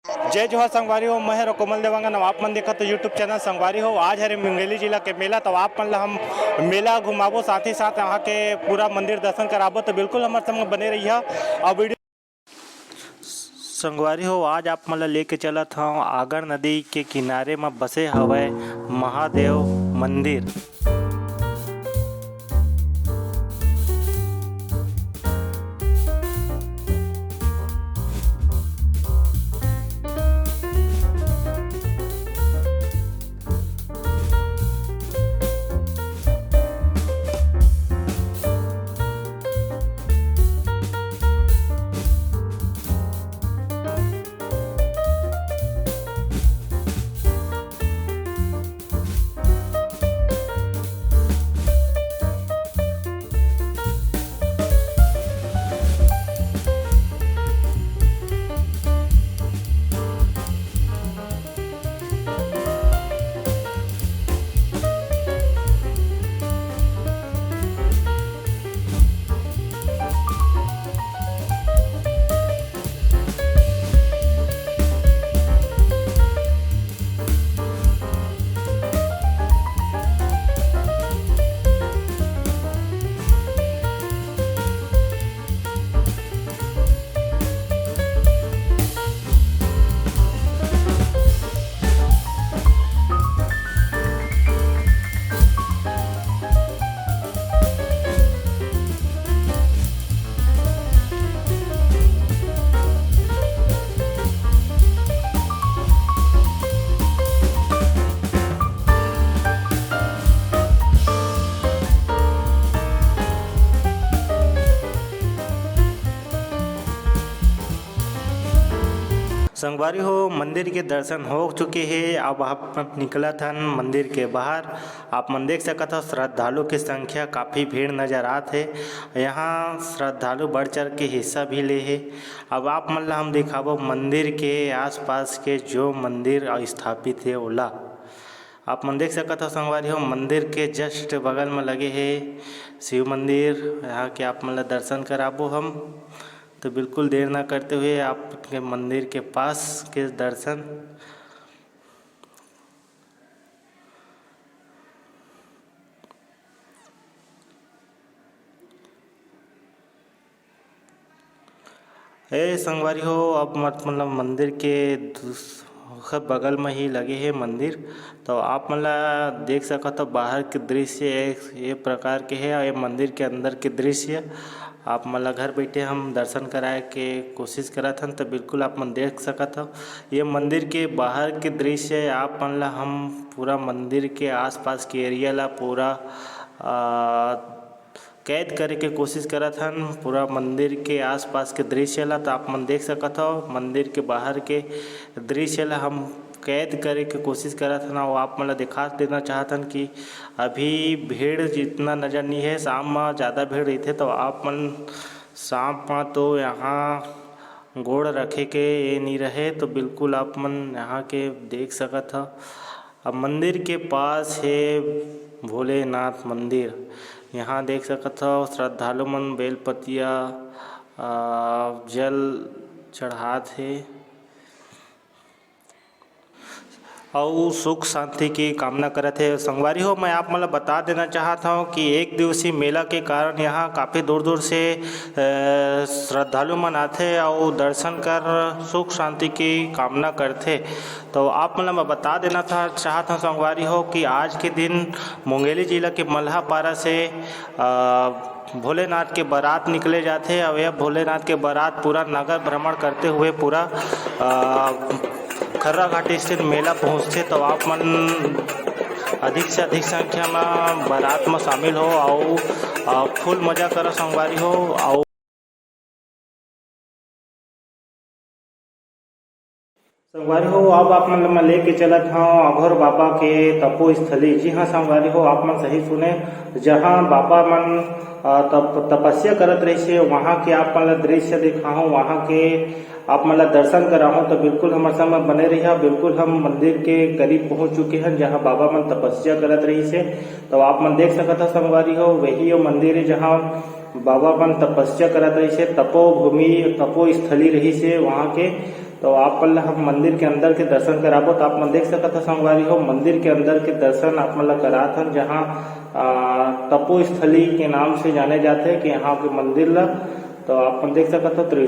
जय जोहार संगवारी हो। मैं हर कोमल देवांगन आप मन देखा तो यूट्यूब चैनल संगवारी हो। आज हरे मुंगेली जिला के मेला तो आप मन ला हम मेला घुमाबो, साथ ही साथ यहाँ के पूरा मंदिर दर्शन कराबो, तो बिल्कुल हमारे संग बने रही है और वीडियो संगवारी हो। आज आप मन ला लेके चलत हूँ आगर नदी के किनारे में बसे हवय महादेव मंदिर। संगवारी हो, मंदिर के दर्शन हो चुके हैं। अब आप निकला था मंदिर के बाहर। आप मन देख सकते हो श्रद्धालु की संख्या काफ़ी भीड़ नज़र आते है। यहाँ श्रद्धालु बढ़ चढ़ के हिस्सा भी ले है। अब आप मन ला हम दिखाबो मंदिर के आसपास के जो मंदिर स्थापित है ओला। आप मन देख सकते हो संगवारी हो, मंदिर के जस्ट बगल में लगे है शिव मंदिर। यहाँ के आप मन ला दर्शन कराबो हम, तो बिल्कुल देर ना करते हुए आपके मंदिर के पास के दर्शन। संगवारी हो, अब मतलब मंदिर के बगल में ही लगे हैं मंदिर। तो आप मतलब देख सकते हो बाहर के दृश्य ये प्रकार के है और ये मंदिर के अंदर के दृश्य आप मतलब घर बैठे हम दर्शन कराए के कोशिश करा था, तो बिल्कुल आप मन देख सकते हो। ये मंदिर के बाहर के दृश्य आप मन ला हम पूरा मंदिर के आसपास के एरिया ला पूरा कैद करे के कोशिश करा था। पूरा मंदिर के आसपास के दृश्य ला तो आप मन देख सकते हो। मंदिर के बाहर के दृश्य ला हम कैद करे के कोशिश करा था ना, वो आप मतलब दिखा देना चाहतन कि अभी भीड़ जितना नज़र नहीं है, शाम में ज़्यादा भीड़ रही थे। तो आप मन शाम में तो यहाँ गोड़ रखे के ये नहीं रहे, तो बिल्कुल आप मन यहाँ के देख सकत हो। अब मंदिर के पास है भोलेनाथ मंदिर। यहाँ देख सकते हो श्रद्धालु मन बेलपतिया जल चढ़ात है और सुख शांति की कामना करते हैं। संगवारी हो, मैं आप मतलब बता देना चाहता हूँ कि एक दिवसीय मेला के कारण यहाँ काफ़ी दूर दूर से श्रद्धालु मन आते और दर्शन कर सुख शांति की कामना करते। तो आप मतलब मैं बता देना चाहता हूँ संगवारी हो कि आज के दिन मुंगेली जिला के मल्हापारा से भोलेनाथ के बारात निकले जाते हैं और यह भोलेनाथ के बारात पूरा नगर भ्रमण करते हुए पूरा खर्रा घाटी स्थित मेला पहुँचते। तो आप मन अधिक से अधिक संख्या में बारात में शामिल हो और फुल मजा करो संगवारी हो। और संगवारी हो, अब आप मन मैं लेके चलत हूँ अघोर बाबा के तपो स्थली। जी हाँ संगवारी हो, आप मन सही सुने, जहाँ बाबा मन तपस्या करत रही से वहाँ के आप मन दृश्य दिखाऊँ, वहाँ के आप मतलब दर्शन कराऊँ। तो बिल्कुल हमारे संग बने रहिए। बिल्कुल हम मंदिर के करीब पहुँच चुके हैं जहाँ बाबा मन तपस्या करत रही से। तो आप मन देख सकते हो संगवारी हो, वही वो मंदिर है जहाँ बाबा मन तपस्या करत रही से, तपो भूमि तपो स्थली रही से वहाँ के। तो आप मन हम मंदिर के अंदर के दर्शन कराबो। तो आप मन देख सकत हो संगवारी हो, मंदिर के अंदर के दर्शन आप मन करात हन, जहाँ तपोस्थली के नाम से जाने जाते हैं कि यहाँ के मंदिर ला। तो आप मन देख सकत हो।